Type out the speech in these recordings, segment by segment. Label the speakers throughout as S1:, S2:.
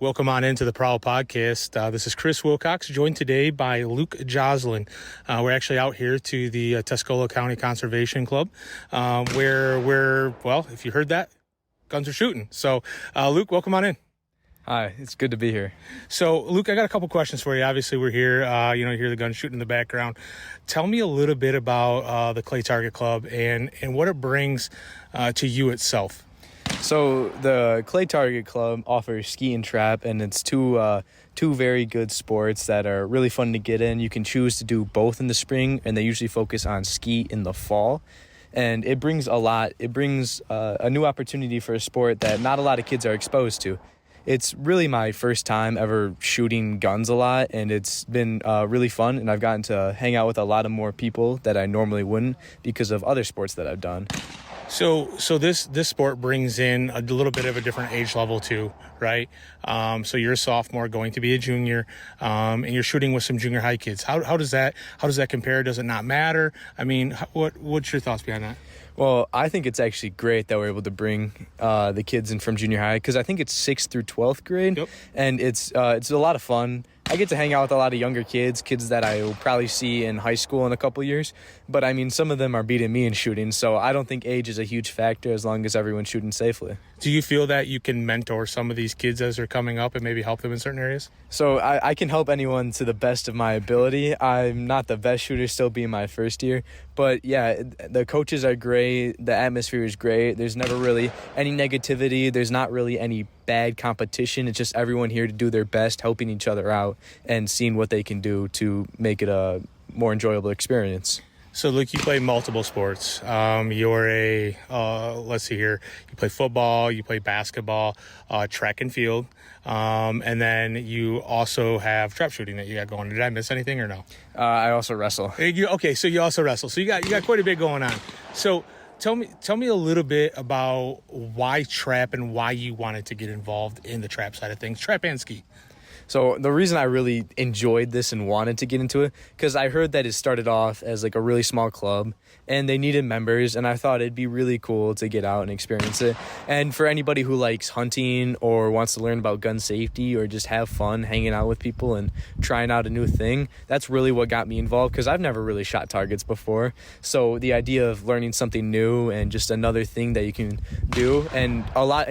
S1: Welcome on into the Prowl Podcast. This is Chris Wilcox, joined today by Luke Joslyn. We're actually out here to the Tuscola County Conservation Club, where well, if you heard that, guns are shooting. So, Luke, welcome on in.
S2: Hi, it's good to be here.
S1: So, Luke, I got a couple questions for you. Obviously, we're here. You hear the guns shooting in the background. Tell me a little bit about the Clay Target Club and what it brings to you itself.
S2: So the Clay Target Club offers ski and trap, and it's two very good sports that are really fun to get in. You can choose to do both in the spring, and they usually focus on ski in the fall. And it brings a lot. It brings a new opportunity for a sport that not a lot of kids are exposed to. It's really my first time ever shooting guns a lot, and it's been really fun, and I've gotten to hang out with a lot of more people that I normally wouldn't because of other sports that I've done.
S1: So this sport brings in a little bit of a different age level too, right? So you're a sophomore going to be a junior, and you're shooting with some junior high kids. How does that compare? Does it not matter? I mean, what's your thoughts behind that?
S2: Well, I think it's actually great that we're able to bring the kids in from junior high, because I think it's 6th through 12th grade,
S1: Yep.
S2: And it's a lot of fun. I get to hang out with a lot of younger kids that I will probably see in high school in a couple years. But, I mean, some of them are beating me in shooting, so I don't think age is a huge factor as long as everyone's shooting safely.
S1: Do you feel that you can mentor some of these kids as they're coming up and maybe help them in certain areas?
S2: So I can help anyone to the best of my ability. I'm not the best shooter, still being my first year. But, yeah, the coaches are great. The atmosphere is great. There's never really any negativity. There's not really any bad competition. It's just everyone here to do their best, helping each other out and seeing what they can do to make it a more enjoyable experience.
S1: So, Luke, you play multiple sports. You're let's see here. You play football, you play basketball, track and field, and then you also have trap shooting that you got going. Did I miss anything or no?
S2: I also wrestle.
S1: Okay, so you also wrestle. So you got quite a bit going on. So tell me a little bit about why trap and why you wanted to get involved in the trap side of things, trap and ski.
S2: So the reason I really enjoyed this and wanted to get into it, because I heard that it started off as like a really small club and they needed members, and I thought it'd be really cool to get out and experience it. And for anybody who likes hunting or wants to learn about gun safety or just have fun hanging out with people and trying out a new thing, that's really what got me involved, because I've never really shot targets before. So the idea of learning something new and just another thing that you can do, and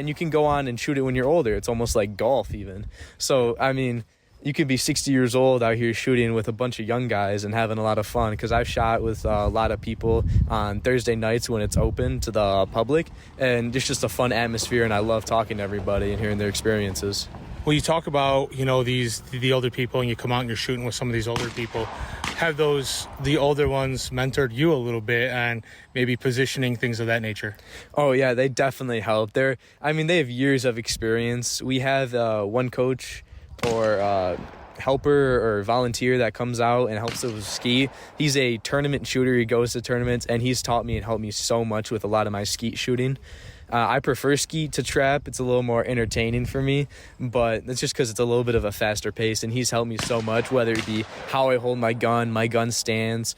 S2: you can go on and shoot it when you're older. It's almost like golf even. So, I mean, you could be 60 years old out here shooting with a bunch of young guys and having a lot of fun, because I've shot with a lot of people on Thursday nights when it's open to the public, and it's just a fun atmosphere, and I love talking to everybody and hearing their experiences.
S1: Well, you talk about, the older people, and you come out and you're shooting with some of these older people. Have the older ones mentored you a little bit and maybe positioning, things of that nature?
S2: Oh, yeah, they definitely help. They have years of experience. We have one coach or helper or volunteer that comes out and helps us with ski. He's a tournament shooter. He goes to tournaments, and he's taught me and helped me so much with a lot of my skeet shooting. I prefer skeet to trap. It's a little more entertaining for me, but that's just because it's a little bit of a faster pace, and he's helped me so much, whether it be how I hold my gun stands,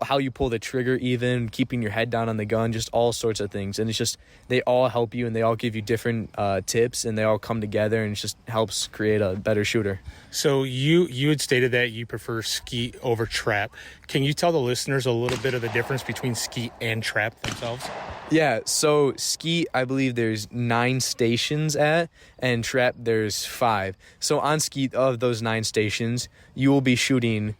S2: how you pull the trigger even, keeping your head down on the gun, just all sorts of things. And it's just, they all help you, and they all give you different tips, and they all come together, and it just helps create a better shooter.
S1: So you had stated that you prefer skeet over trap. Can you tell the listeners a little bit of the difference between skeet and trap themselves?
S2: Yeah, so skeet, I believe there's 9 stations at, and trap there's 5. So on skeet, of those 9 stations, you will be shooting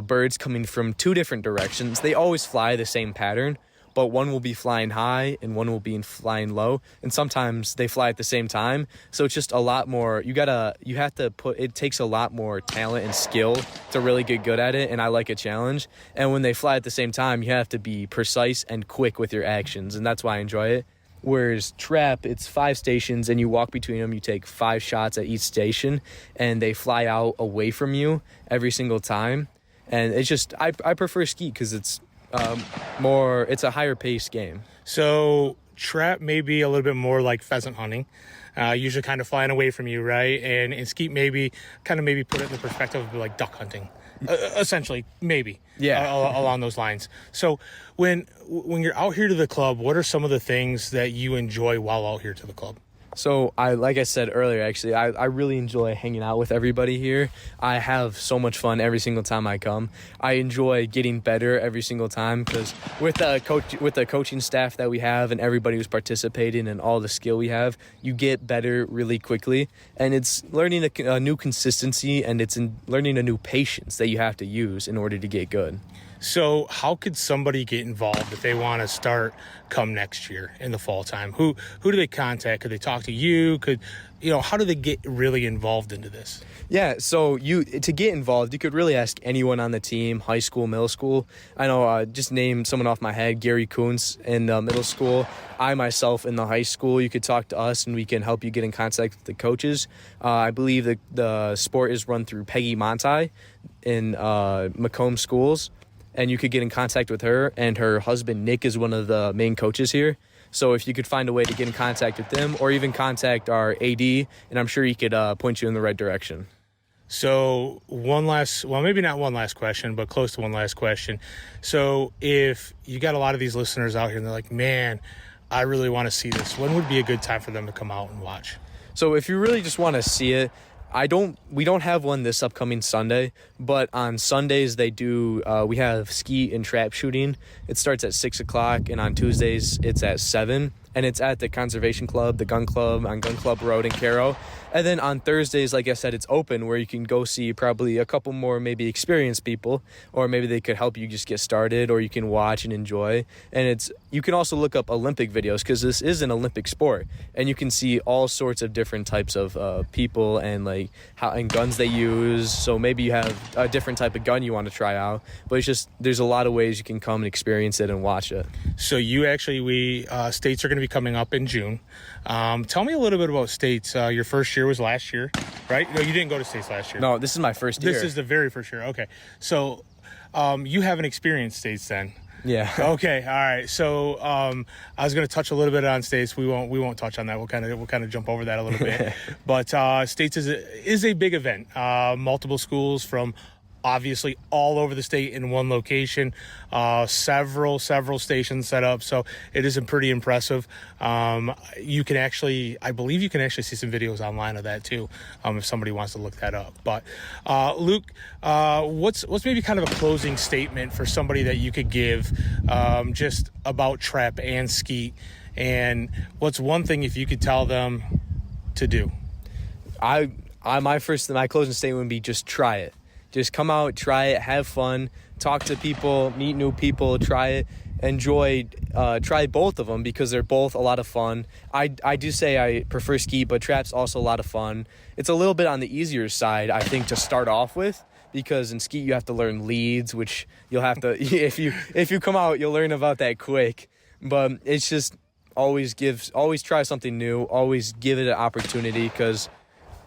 S2: birds coming from 2 different directions. They always fly the same pattern, but one will be flying high and one will be flying low, and sometimes they fly at the same time. So it's just a lot more. It takes a lot more talent and skill to really get good at it, and I like a challenge. And when they fly at the same time, you have to be precise and quick with your actions, and that's why I enjoy it. Whereas trap, it's 5 stations, and you walk between them. You take 5 shots at each station, and they fly out away from you every single time. And it's just, I prefer skeet because it's it's a higher paced game.
S1: So trap may be a little bit more like pheasant hunting, usually kind of flying away from you, right? And skeet maybe put it in the perspective of like duck hunting, essentially, maybe.
S2: Yeah.
S1: Along those lines. So when you're out here to the club, what are some of the things that you enjoy while out here to the club?
S2: So like I said earlier, actually, I really enjoy hanging out with everybody here. I have so much fun every single time I come. I enjoy getting better every single time because with the coaching staff that we have and everybody who's participating and all the skill we have, you get better really quickly. And it's learning a new consistency, and it's learning a new patience that you have to use in order to get good.
S1: So how could somebody get involved if they want to start come next year in the fall time? Who do they contact? Could they talk to you? How do they get really involved into this?
S2: Yeah, so to get involved, you could really ask anyone on the team, high school, middle school. I know, just name someone off my head, Gary Kuntz in middle school. I myself in the high school, you could talk to us and we can help you get in contact with the coaches. I believe the sport is run through Peggy Monti in Macomb schools. And you could get in contact with her, and her husband, Nick, is one of the main coaches here. So if you could find a way to get in contact with them or even contact our AD, and I'm sure he could point you in the right direction.
S1: So maybe not one last question, but close to one last question. So if you got a lot of these listeners out here and they're like, man, I really want to see this, when would be a good time for them to come out and watch?
S2: So if you really just want to see it, we don't have one this upcoming Sunday, but on Sundays they do. We have skeet and trap shooting. It starts at 6:00, and on Tuesdays it's at 7, and it's at the Conservation Club, the Gun Club on Gun Club Road in Caro. And then on Thursdays, like I said, it's open where you can go see probably a couple more maybe experienced people, or maybe they could help you just get started, or you can watch and enjoy. And you can also look up Olympic videos because this is an Olympic sport, and you can see all sorts of different types of people and like how and guns they use. So maybe you have a different type of gun you want to try out, but it's just there's a lot of ways you can come and experience it and watch it.
S1: So states are going to be coming up in June. Tell me a little bit about states. Your first year was last year, right? No, you didn't go to states last year.
S2: No, this is my first year.
S1: This is the very first year. Okay. So you haven't experienced states then.
S2: Yeah.
S1: Okay. All right. So I was going to touch a little bit on states. We won't touch on that. We'll kind of jump over that a little bit. But states is a big event. Multiple schools from obviously all over the state in one location, several stations set up. So it is pretty impressive. I believe you can actually see some videos online of that too, if somebody wants to look that up. But Luke, what's maybe kind of a closing statement for somebody that you could give just about trap and skeet, and what's one thing if you could tell them to do?
S2: My closing statement would be just try it. Just come out, try it, have fun, talk to people, meet new people, try it, try both of them because they're both a lot of fun. I do say I prefer skeet, but trap's also a lot of fun. It's a little bit on the easier side, I think, to start off with, because in skeet you have to learn leads, which you'll have to, if you come out, you'll learn about that quick. But it's just always try something new, always give it an opportunity, because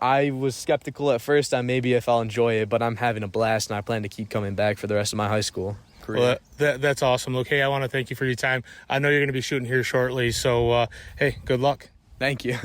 S2: I was skeptical at first on maybe if I'll enjoy it, but I'm having a blast, and I plan to keep coming back for the rest of my high school career.
S1: Well, that's awesome. Okay, I want to thank you for your time. I know you're going to be shooting here shortly, so hey, good luck.
S2: Thank you.